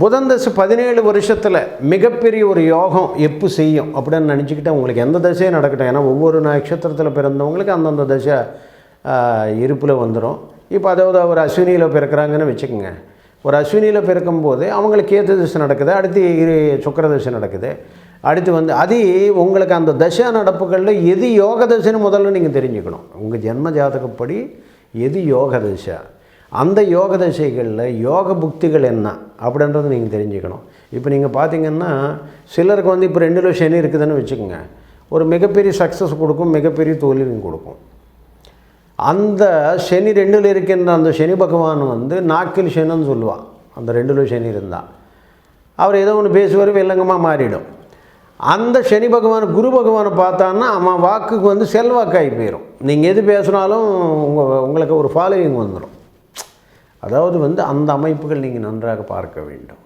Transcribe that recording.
புதன் தசை 17 வருஷத்தில் மிகப்பெரிய ஒரு யோகம் எப்போ செய்யும் அப்படின்னு நினச்சிக்கிட்டால் உங்களுக்கு எந்த தசையும் நடக்கட்டும். ஏன்னா ஒவ்வொரு நட்சத்திரத்தில் பிறந்தவங்களுக்கு அந்தந்த தசை இருப்பில் வந்துடும். இப்போ அதாவது ஒரு அஸ்வினியில் பிறக்கிறாங்கன்னு வச்சுக்கோங்க. ஒரு அஸ்வினியில் பிறக்கும்போது அவங்களுக்கு கேது தசை நடக்குது, அடுத்து சுக்கிர தசை நடக்குது, அடுத்து அது உங்களுக்கு அந்த தசை நடப்புகளில் எது யோக தசைன்னு முதல்ல நீங்கள் தெரிஞ்சுக்கணும். உங்கள் ஜென்ம ஜாதகப்படி எது யோக தசை, அந்த யோக தசைகளில் யோக புக்திகள் என்ன அப்படின்றது நீங்கள் தெரிஞ்சுக்கணும். இப்போ நீங்கள் பார்த்தீங்கன்னா சிலருக்கு இப்போ 2 சனி இருக்குதுன்னு வச்சுக்கோங்க, ஒரு மிகப்பெரிய சக்ஸஸ் கொடுக்கும், மிகப்பெரிய தோல்வியும் கொடுக்கும். அந்த சனி 2ல் இருக்கின்ற அந்த சனி பகவான் நாக்கில் சனின்னு சொல்லுவான். அந்த 2ல் சனி இருந்தால் அவர் ஏதோ ஒன்று பேசுவார், வில்லங்கமாக மாறிடும். அந்த சனி பகவான் குரு பகவானை பார்த்தான்னா அவன் வாக்குக்கு செல்வாக்காகி போயிடும். நீங்கள் எது பேசுனாலும் உங்களுக்கு ஒரு ஃபாலோவிங் வந்துடும். அதாவது அந்த அமைப்புகள் நீங்கள் நன்றாக பார்க்க வேண்டும்.